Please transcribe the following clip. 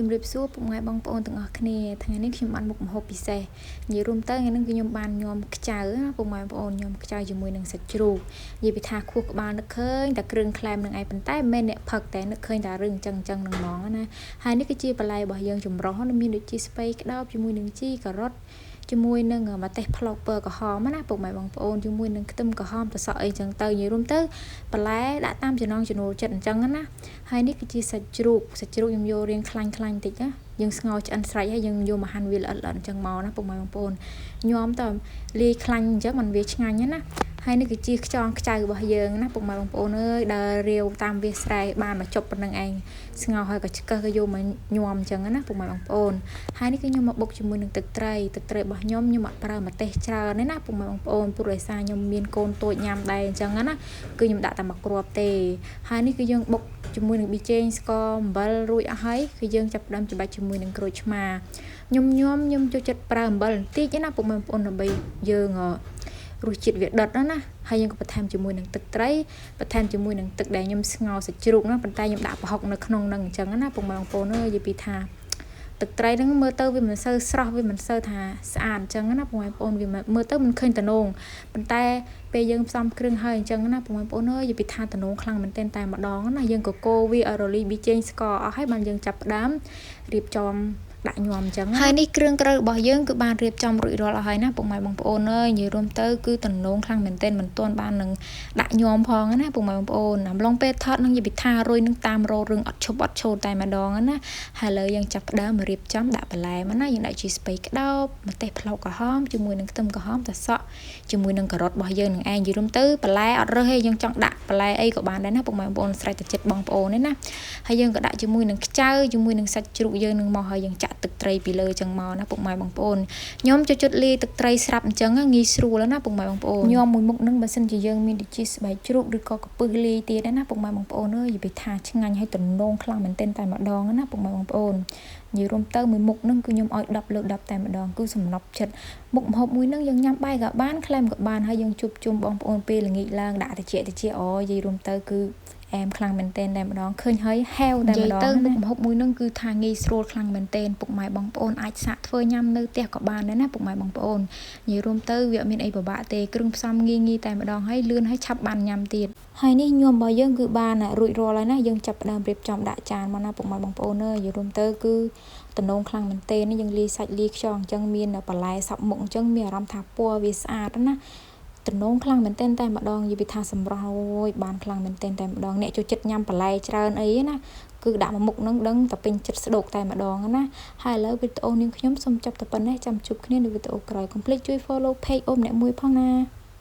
ជំរាបសួរពុកម៉ែបងប្អូនទាំងអស់គ្នាថ្ងៃនេះខ្ញុំបានមុខម្ហូបពិសេសនិយាយរួមទៅថ្ងៃនេះគឺខ្ញុំបានញោមខ្ចៅពុកម៉ែបងប្អូនញោមខ្ចៅជាមួយនឹងសាច់ជ្រូកនិយាយពីថាខួរក្បាលនឹកឃើញតែគ្រឿងក្លែមនឹងឯងប៉ុន្តែមិនមែនអ្នកផឹកតែនឹកឃើញតែរឿងចឹងនឹងហ្មងណាហើយនេះគឺជាបន្លែរបស់យើងចម្រុះមានដូចជាស្ពៃក្តោបជាមួយនឹងជីការ៉ុតជាមួយនឹងម្ទេសផ្លោកពើក្រហមណាពុកម៉ែបងប្អូនជាមួយនឹងខ្ទឹមក្រហមប្រសក់អីចឹងទៅនិយាយរួមទៅបន្លែដាក់តាមចំណង់ចំណូលចិត្តអញ្ចឹងណាហើយនេះគឺជាសាច់ជ្រូកខ្ញុំយករៀងខ្លាញ់បន្តិចណាយើងស្ងោរឆ្អិនស្រេចហើយយើងយកមកហាន់វាល្អិតអញ្ចឹងមកណាពុកម៉ែបងប្អូនញោមតើលាយខ្លាញ់អញ្ចឹងมันវាឆ្ងាញ់ណាហើយនេះគឺជាខ្យងខ្ចៅរបស់យើងណាពុកម៉ែបងប្អូនអើយដើររាវតាមវាស្រែបានមកជប់ប៉ុណ្្នឹងឯងស្ងោរហើយក៏ឆ្កឹះក៏យកមកញោមអញ្ចឹងណាពុកម៉ែបងប្អូនហើយនេះគឺខ្ញុំមកបុកជាមួយនឹងទឹកត្រីរបស់ខ្ញុំអត់ប្រើម្ទេសច្រើនទេណាពុកម៉ែបងប្អូនព្រោះដោយសារខ្ញុំមានកូនតូចញ៉ាំដែរអញ្ចឹងណាគឺខ្ញុំដាក់តែមួយគ្រាប់ទេហើយនេះគឺយើងបុកជាមួយនឹងប៊ីចេងស្ករអំបិលរួចអស់ហើយគឺយើងចាប់ផ្ដើមច្របាច់ជាមួយនឹងក្រូចឆ្មាខ្ញុំចូលចិត្តប្រើអំបិលបន្តិចណាពុកម៉ែបងប្អូនដើម្បីយើងរសជាតិវាដិតណាហើយយើងក៏បន្ថែមជាមួយនឹងទឹកត្រីបន្ថែមជាមួយនឹងទឹកដែលខ្ញុំស្ងោរសាច់ជ្រូកណាប៉ុន្តែខ្ញុំដាក់ប្រហុកនៅក្នុងហ្នឹងអញ្ចឹងណាពុកម៉ែបងប្អូនអើយនិយាយពីថាទឹកត្រីហ្នឹងមើលទៅវាមិនសូវស្រស់វាមិនសូវថាស្អាតអញ្ចឹងណាបងប្អូនវាមើលទៅមិនឃើញតំណងប៉ុន្តែពេលយើងផ្សំគ្រឿងហើយអញ្ចឹងណាបងប្អូនអើយនិយាយពីថាតំណងខ្លាំងមែនទែនតែម្ដងណាយើងក៏កូរវាឲ្យរលីប៊ីចេងស្ករអស់ហើយបានយើងចាប់ផ្ដើមរៀបចំដាក់ញោមអញ្ចឹងហើយនេះគ្រឿងក្រៅរបស់យើងគឺបានរៀបចំរួចរាល់អស់ហើយណាពុកម៉ែបងប្អូនអើយនិយាយរួមទៅគឺតំណងខ្លាំងមែនទែនមិនទាន់បាននឹងដាក់ញោមផងណាពុកម៉ែបងប្អូនអំឡុងពេលថតនឹងនិយាយពីថារុយនឹងតាមរោរឿងអត់ឈប់អត់ឈោតែម្ដងណាហើយឥឡូវយើងចាប់ផ្ដើមរៀបចំដាក់បន្លែមកណាយើងដាក់ជីស្ពៃក្តោបម្ទេសផ្លោកក្រហមជាមួយនឹងខ្ទឹមក្រហមត្រសក់ជាមួយនឹងការ៉ុតរបស់យើងនឹងឯងនិយាយរួមទៅបន្លែអត់រើសទេយើងចង់ដាក់បន្លែអីក៏បានដែរណាពុកម៉ែបងប្អូនស្រេចតែចិត្តបងប្អូនទេណាហើយយើងក៏ដាក់ជាមួយនឹងខ្ចៅជាមួយនឹងសាច់ជ្រូកយើងនឹងមកហើយយើងចាក់ទឹកត្រីពីលើចឹងមកណាពុកម៉ែបងប្អូនខ្ញុំចូលចិត្តលាយទឹកត្រីស្រាប់អញ្ចឹងងាយស្រួលណាពុកម៉ែបងប្អូនញោមមួយមុខនឹងបើសិនជាយើងមានដូចជាស្បែកជ្រូកឬក៏កំពឹសលាយទៀតណាពុកម៉ែបងប្អូនអើយនិយាយថាឆ្ងាញ់ហើយតំណងខ្លាំងមែនទែនតែម្ដងណាពុកម៉ែបងប្អូននិយាយរួមទៅមួយមុខនឹងគឺខ្ញុំឲ្យ10លើ10តែម្ដងគឺសំណប់ចិត្តមុខម្ហូបមួយនឹងយើងញ៉ាំបាយក៏បានក្លែមក៏បានហើយយើងជួបជុំបងប្អូនពេលល្ងាចឡើងដាក់តិចអូនិយាយរួមទៅគឺអែមខ្លាំងមែនទែនតែម្ដងឃើញហើយហាវតែម្ដងទៅមុខម្ហូបមួយនឹងគឺថាងាយស្រួលខ្លាំងមែនទែនពុកម៉ែបងប្អូនអាចសាកធ្វើញ៉ាំនៅផ្ទះក៏បានដែរណាពុកម៉ែបងប្អូននិយាយរួមទៅវាអត់មានអីពិបាកទេគ្រឿងផ្សំងាយតែម្ដងហើយលឿនហើយឆាប់បានញ៉ាំទៀតហើយនេះញោមរបស់យើងគឺបានរួចរាល់ហើយណាយើងចាប់ផ្ដើមរៀបចំដាក់ចានមកណាពុកម៉ែបងប្អូនអើយនិយាយរួមទៅគឺតំណងខ្លាំងមែនទែននេះយើងលាយសាច់លាយខ្យងអញ្ចឹងមានបន្លែសពមុខអញ្ចឹងមានអារម្មណ៍ថាពណ៌វាស្អាតណាតំណងខ្លាំងមែនទែនតែម្ដងនិយាយពីថាសម្រស់អូយបានខ្លាំងមែនទែនតែម្ដងអ្នកចូលចិត្តញ៉ាំបន្លែច្រើនអីណាគឺដាក់មួយមុខនឹងដឹងតែពេញចិត្តស្ដោកតែម្ដងណាហើយឥឡូវវីដេអូនាងខ្ញុំសូមចប់តែប៉ុណ្ណេះចាំជួបគ្នានៅវីដេអូក្រោយកុំភ្លេចជួយ follow page អូមអ្នកមួយផងណា